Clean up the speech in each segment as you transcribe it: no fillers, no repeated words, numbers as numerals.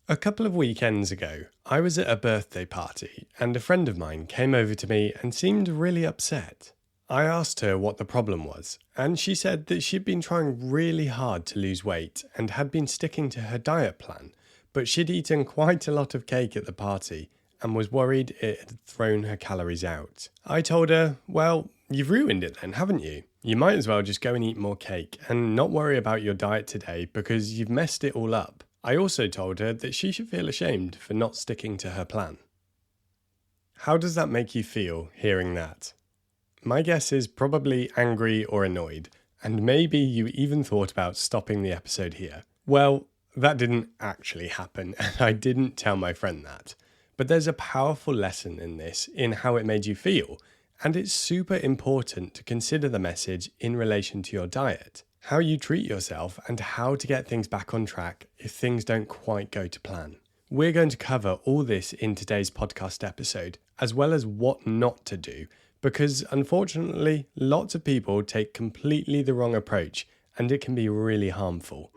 A couple of weekends ago, I was at a birthday party and a friend of mine came over to me and seemed really upset. I asked her what the problem was, and she said that she'd been trying really hard to lose weight and had been sticking to her diet plan, but she'd eaten quite a lot of cake at the party and was worried it had thrown her calories out. I told her, well, you've ruined it then, haven't you? You might as well just go and eat more cake and not worry about your diet today because you've messed it all up. I also told her that she should feel ashamed for not sticking to her plan. How does that make you feel hearing that? My guess is probably angry or annoyed, and maybe you even thought about stopping the episode here. Well, that didn't actually happen, and I didn't tell my friend that. But there's a powerful lesson in this, in how it made you feel, and it's super important to consider the message in relation to your diet, how you treat yourself, and how to get things back on track if things don't quite go to plan. We're going to cover all this in today's podcast episode, as well as what not to do, because unfortunately, lots of people take completely the wrong approach, and it can be really harmful.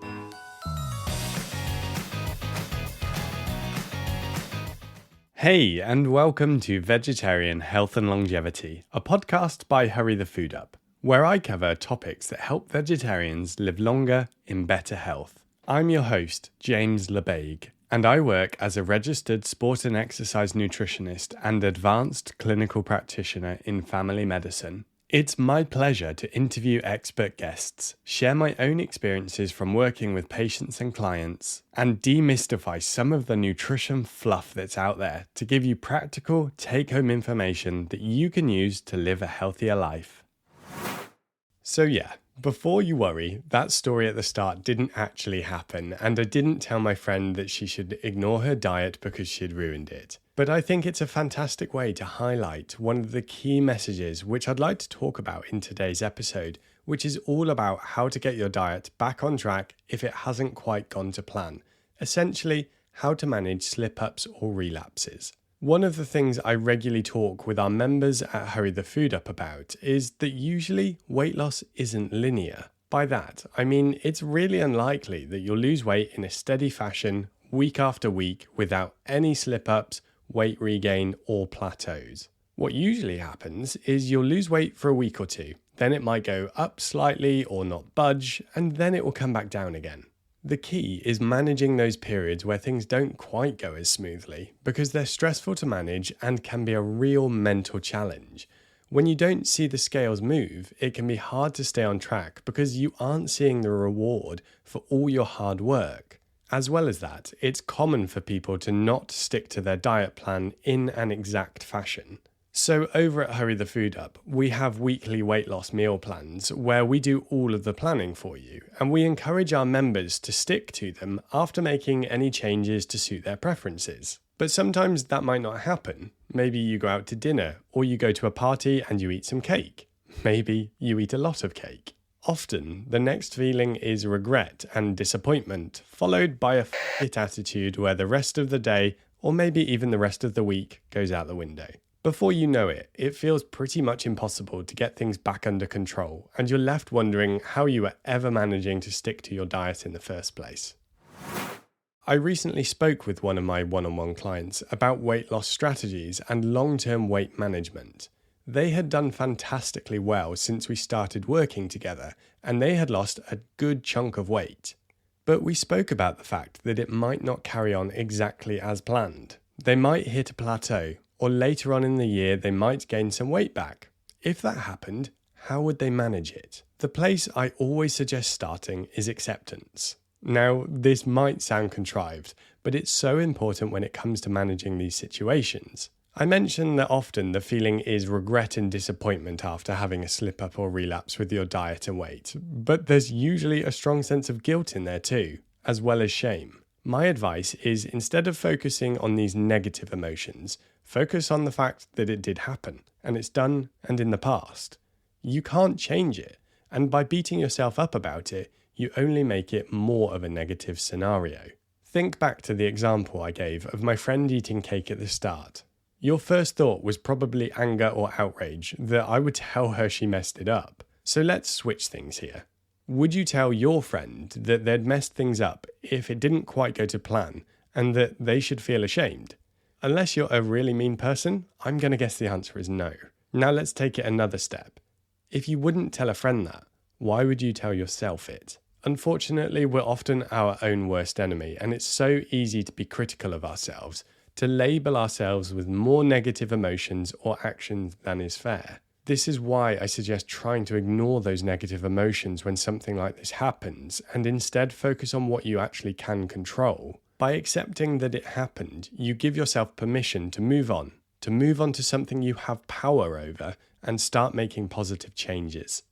Hey, and welcome to Vegetarian Health and Longevity, a podcast by Hurry the Food Up, where I cover topics that help vegetarians live longer in better health. I'm your host, James LeBague, and I work as a registered sport and exercise nutritionist and advanced clinical practitioner in family medicine. It's my pleasure to interview expert guests, share my own experiences from working with patients and clients, and demystify some of the nutrition fluff that's out there to give you practical, take-home information that you can use to live a healthier life. So yeah, before you worry, that story at the start didn't actually happen, and I didn't tell my friend that she should ignore her diet because she'd ruined it. But I think it's a fantastic way to highlight one of the key messages which I'd like to talk about in today's episode, which is all about how to get your diet back on track if it hasn't quite gone to plan. Essentially, how to manage slip-ups or relapses. One of the things I regularly talk with our members at Hurry the Food Up about is that usually weight loss isn't linear. By that, I mean it's really unlikely that you'll lose weight in a steady fashion week after week without any slip-ups, weight regain, or plateaus. What usually happens is you'll lose weight for a week or two, then it might go up slightly or not budge, and then it will come back down again. The key is managing those periods where things don't quite go as smoothly, because they're stressful to manage and can be a real mental challenge. When you don't see the scales move, it can be hard to stay on track because you aren't seeing the reward for all your hard work. As well as that, it's common for people to not stick to their diet plan in an exact fashion. So over at Hurry the Food Up, we have weekly weight loss meal plans where we do all of the planning for you, and we encourage our members to stick to them after making any changes to suit their preferences. But sometimes that might not happen. Maybe you go out to dinner, or you go to a party and you eat some cake. Maybe you eat a lot of cake. Often, the next feeling is regret and disappointment, followed by a f*** attitude where the rest of the day, or maybe even the rest of the week, goes out the window. Before you know it, it feels pretty much impossible to get things back under control, and you're left wondering how you were ever managing to stick to your diet in the first place. I recently spoke with one of my one-on-one clients about weight loss strategies and long-term weight management. They had done fantastically well since we started working together, and they had lost a good chunk of weight. But we spoke about the fact that it might not carry on exactly as planned. They might hit a plateau, or later on in the year they might gain some weight back. If that happened, how would they manage it? The place I always suggest starting is acceptance. Now, this might sound contrived, but it's so important when it comes to managing these situations. I mentioned that often the feeling is regret and disappointment after having a slip-up or relapse with your diet and weight, but there's usually a strong sense of guilt in there too, as well as shame. My advice is, instead of focusing on these negative emotions, focus on the fact that it did happen, and it's done and in the past. You can't change it, and by beating yourself up about it, you only make it more of a negative scenario. Think back to the example I gave of my friend eating cake at the start. Your first thought was probably anger or outrage that I would tell her she messed it up. So let's switch things here. Would you tell your friend that they'd messed things up if it didn't quite go to plan, and that they should feel ashamed? Unless you're a really mean person, I'm going to guess the answer is no. Now let's take it another step. If you wouldn't tell a friend that, why would you tell yourself it? Unfortunately, we're often our own worst enemy, and it's so easy to be critical of ourselves, to label ourselves with more negative emotions or actions than is fair. This is why I suggest trying to ignore those negative emotions when something like this happens, and instead focus on what you actually can control. By accepting that it happened, you give yourself permission to move on to something you have power over, and start making positive changes.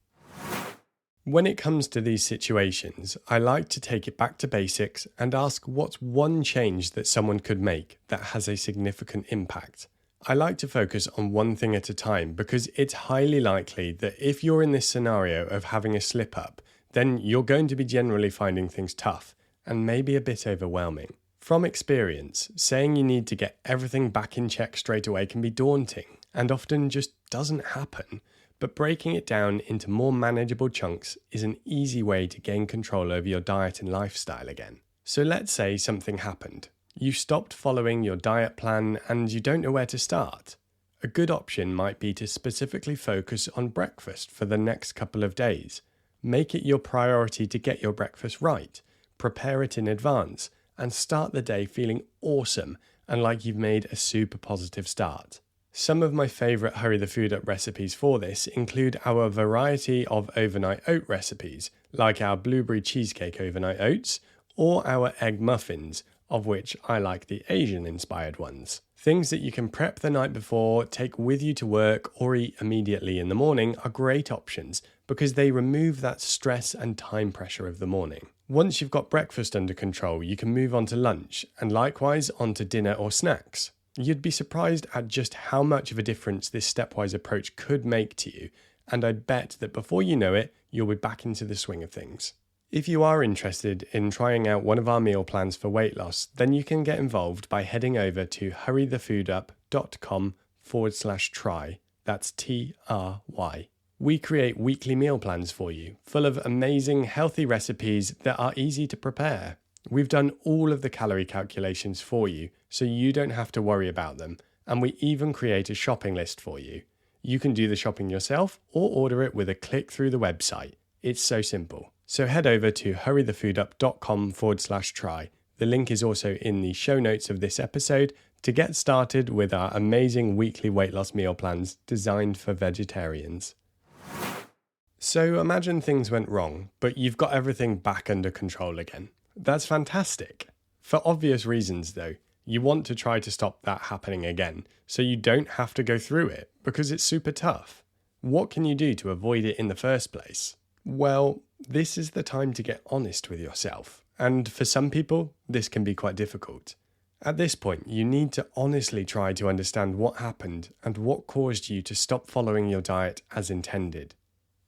When it comes to these situations, I like to take it back to basics and ask what's one change that someone could make that has a significant impact. I like to focus on one thing at a time because it's highly likely that if you're in this scenario of having a slip up, then you're going to be generally finding things tough and maybe a bit overwhelming. From experience, saying you need to get everything back in check straight away can be daunting and often just doesn't happen. But breaking it down into more manageable chunks is an easy way to gain control over your diet and lifestyle again. So let's say something happened. You stopped following your diet plan and you don't know where to start. A good option might be to specifically focus on breakfast for the next couple of days. Make it your priority to get your breakfast right, prepare it in advance, and start the day feeling awesome and like you've made a super positive start. Some of my favourite Hurry the Food Up recipes for this include our variety of overnight oat recipes, like our blueberry cheesecake overnight oats, or our egg muffins, of which I like the Asian-inspired ones. Things that you can prep the night before, take with you to work, or eat immediately in the morning are great options because they remove that stress and time pressure of the morning. Once you've got breakfast under control, you can move on to lunch, and likewise on to dinner or snacks. You'd be surprised at just how much of a difference this stepwise approach could make to you, and I'd bet that before you know it, you'll be back into the swing of things. If you are interested in trying out one of our meal plans for weight loss, then you can get involved by heading over to hurrythefoodup.com/try. That's TRY. We create weekly meal plans for you, full of amazing healthy recipes that are easy to prepare. We've done all of the calorie calculations for you, so you don't have to worry about them, and we even create a shopping list for you. You can do the shopping yourself or order it with a click through the website. It's so simple. So head over to hurrythefoodup.com/try. The link is also in the show notes of this episode to get started with our amazing weekly weight loss meal plans designed for vegetarians. So imagine things went wrong, but you've got everything back under control again. That's fantastic. For obvious reasons though, you want to try to stop that happening again, so you don't have to go through it, because it's super tough. What can you do to avoid it in the first place? Well, this is the time to get honest with yourself, and for some people, this can be quite difficult. At this point, you need to honestly try to understand what happened and what caused you to stop following your diet as intended.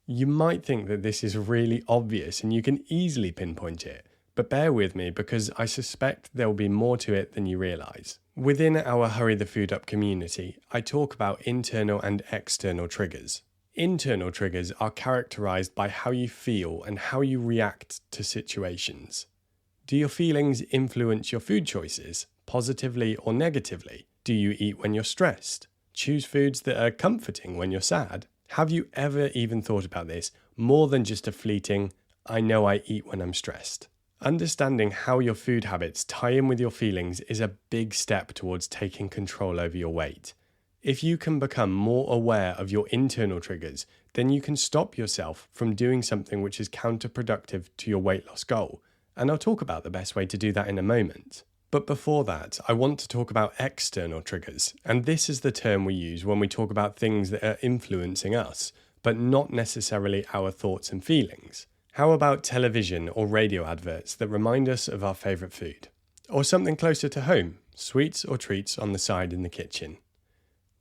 You might think that this is really obvious and you can easily pinpoint it, but bear with me because I suspect there will be more to it than you realise. Within our Hurry the Food Up community, I talk about internal and external triggers. Internal triggers are characterised by how you feel and how you react to situations. Do your feelings influence your food choices, positively or negatively? Do you eat when you're stressed? Choose foods that are comforting when you're sad? Have you ever even thought about this more than just a fleeting, I know I eat when I'm stressed? Understanding how your food habits tie in with your feelings is a big step towards taking control over your weight. If you can become more aware of your internal triggers, then you can stop yourself from doing something which is counterproductive to your weight loss goal. And I'll talk about the best way to do that in a moment. But before that, I want to talk about external triggers. And this is the term we use when we talk about things that are influencing us, but not necessarily our thoughts and feelings. How about television or radio adverts that remind us of our favourite food? Or something closer to home, sweets or treats on the side in the kitchen.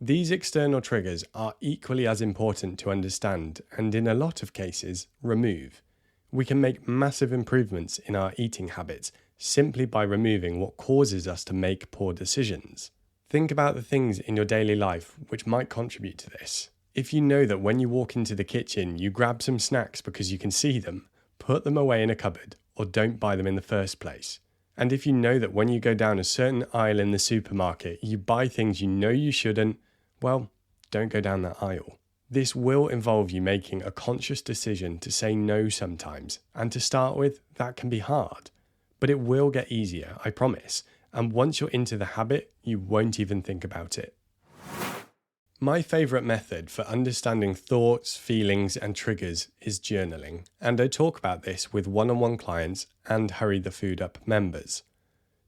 These external triggers are equally as important to understand and in a lot of cases, remove. We can make massive improvements in our eating habits simply by removing what causes us to make poor decisions. Think about the things in your daily life which might contribute to this. If you know that when you walk into the kitchen, you grab some snacks because you can see them, put them away in a cupboard or don't buy them in the first place. And if you know that when you go down a certain aisle in the supermarket, you buy things you know you shouldn't, well, don't go down that aisle. This will involve you making a conscious decision to say no sometimes, and to start with, that can be hard. But it will get easier, I promise, and once you're into the habit, you won't even think about it. My favourite method for understanding thoughts, feelings, and triggers is journaling, and I talk about this with one-on-one clients and Hurry the Food Up members.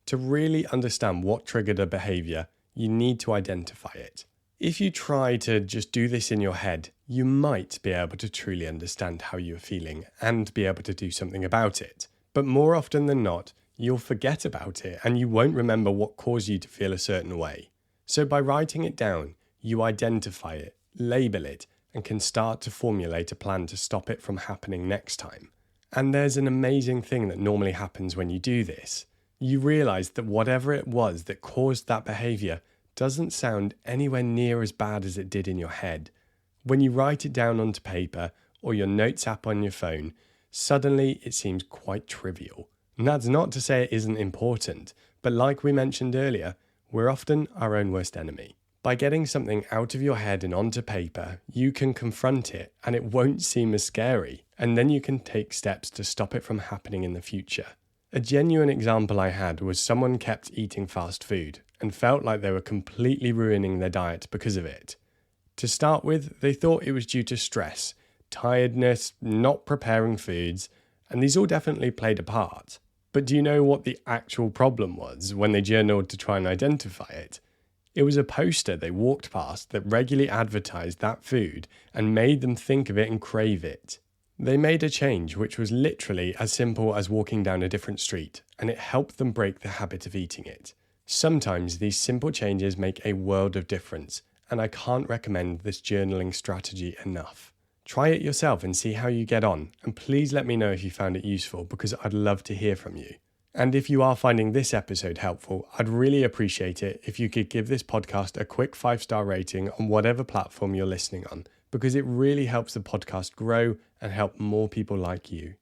To really understand what triggered a behaviour, you need to identify it. If you try to just do this in your head, you might be able to truly understand how you're feeling and be able to do something about it. But more often than not, you'll forget about it and you won't remember what caused you to feel a certain way. So by writing it down, you identify it, label it, and can start to formulate a plan to stop it from happening next time. And there's an amazing thing that normally happens when you do this. You realise that whatever it was that caused that behaviour doesn't sound anywhere near as bad as it did in your head. When you write it down onto paper or your notes app on your phone, suddenly it seems quite trivial. And that's not to say it isn't important, but like we mentioned earlier, we're often our own worst enemy. By getting something out of your head and onto paper, you can confront it and it won't seem as scary, and then you can take steps to stop it from happening in the future. A genuine example I had was someone kept eating fast food and felt like they were completely ruining their diet because of it. To start with, they thought it was due to stress, tiredness, not preparing foods, and these all definitely played a part. But do you know what the actual problem was when they journaled to try and identify it? It was a poster they walked past that regularly advertised that food and made them think of it and crave it. They made a change which was literally as simple as walking down a different street, and it helped them break the habit of eating it. Sometimes these simple changes make a world of difference, and I can't recommend this journaling strategy enough. Try it yourself and see how you get on, and please let me know if you found it useful because I'd love to hear from you. And if you are finding this episode helpful, I'd really appreciate it if you could give this podcast a quick 5-star rating on whatever platform you're listening on, because it really helps the podcast grow and help more people like you.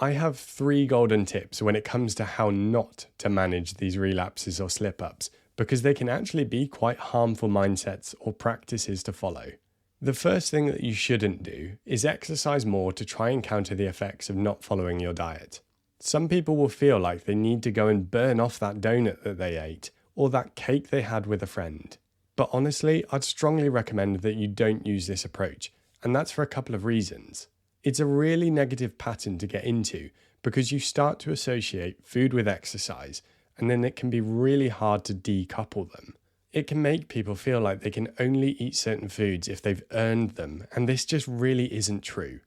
I have 3 golden tips when it comes to how not to manage these relapses or slip-ups, because they can actually be quite harmful mindsets or practices to follow. The first thing that you shouldn't do is exercise more to try and counter the effects of not following your diet. Some people will feel like they need to go and burn off that donut that they ate or that cake they had with a friend. But honestly, I'd strongly recommend that you don't use this approach, and that's for a couple of reasons. It's a really negative pattern to get into because you start to associate food with exercise, and then it can be really hard to decouple them. It can make people feel like they can only eat certain foods if they've earned them, and this just really isn't true.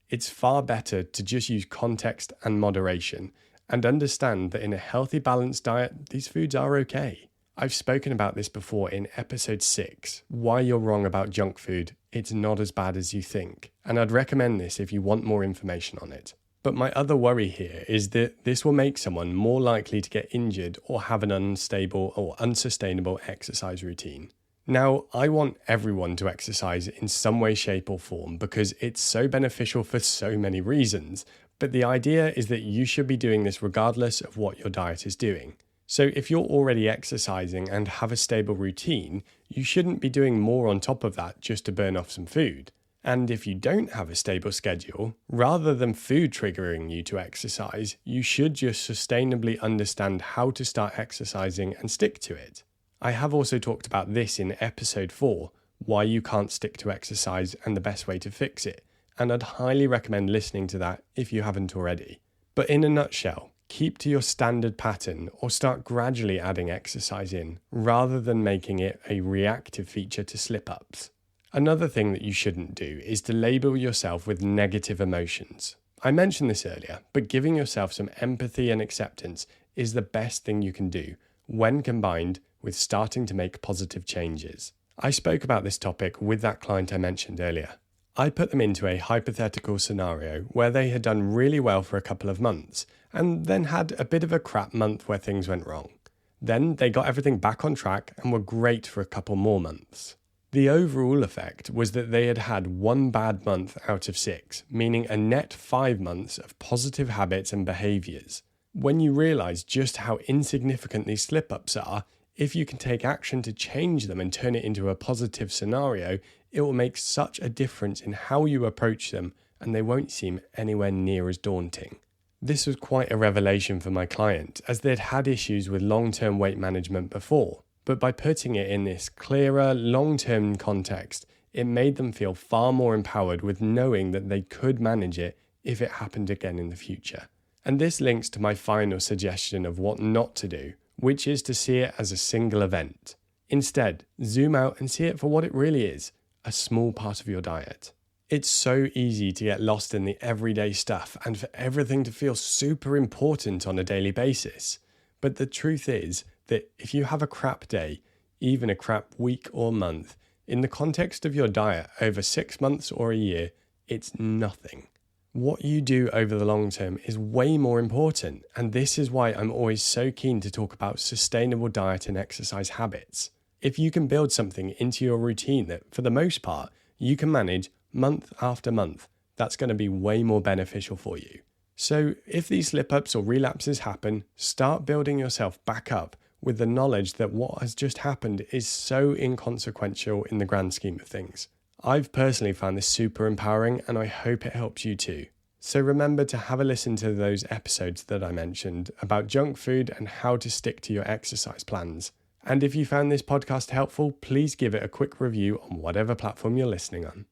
It's far better to just use context and moderation, and understand that in a healthy, balanced diet, these foods are okay. I've spoken about this before in episode 6, why you're wrong about junk food. It's not as bad as you think, and I'd recommend this if you want more information on it. But my other worry here is that this will make someone more likely to get injured or have an unstable or unsustainable exercise routine. Now, I want everyone to exercise in some way, shape or form because it's so beneficial for so many reasons, but the idea is that you should be doing this regardless of what your diet is doing. So if you're already exercising and have a stable routine, you shouldn't be doing more on top of that just to burn off some food. And if you don't have a stable schedule, rather than food triggering you to exercise, you should just sustainably understand how to start exercising and stick to it. I have also talked about this in episode 4, why you can't stick to exercise and the best way to fix it, and I'd highly recommend listening to that if you haven't already. But in a nutshell, keep to your standard pattern or start gradually adding exercise in, rather than making it a reactive feature to slip-ups. Another thing that you shouldn't do is to label yourself with negative emotions. I mentioned this earlier, but giving yourself some empathy and acceptance is the best thing you can do when combined with starting to make positive changes. I spoke about this topic with that client I mentioned earlier. I put them into a hypothetical scenario where they had done really well for a couple of months and then had a bit of a crap month where things went wrong. Then they got everything back on track and were great for a couple more months. The overall effect was that they had had 1 bad month out of 6, meaning a net 5 months of positive habits and behaviours. When you realize just how insignificant these slip-ups are, if you can take action to change them and turn it into a positive scenario, it will make such a difference in how you approach them, and they won't seem anywhere near as daunting. This was quite a revelation for my client, as they'd had issues with long-term weight management before, but by putting it in this clearer, long-term context, it made them feel far more empowered with knowing that they could manage it if it happened again in the future. And this links to my final suggestion of what not to do, which is to see it as a single event. Instead, zoom out and see it for what it really is, a small part of your diet. It's so easy to get lost in the everyday stuff and for everything to feel super important on a daily basis. But the truth is that if you have a crap day, even a crap week or month, in the context of your diet over 6 months or a year, it's nothing. What you do over the long term is way more important, and this is why I'm always so keen to talk about sustainable diet and exercise habits. If you can build something into your routine that, for the most part, you can manage month after month, that's going to be way more beneficial for you. So if these slip-ups or relapses happen, start building yourself back up with the knowledge that what has just happened is so inconsequential in the grand scheme of things. I've personally found this super empowering, and I hope it helps you too. So remember to have a listen to those episodes that I mentioned about junk food and how to stick to your exercise plans. And if you found this podcast helpful, please give it a quick review on whatever platform you're listening on.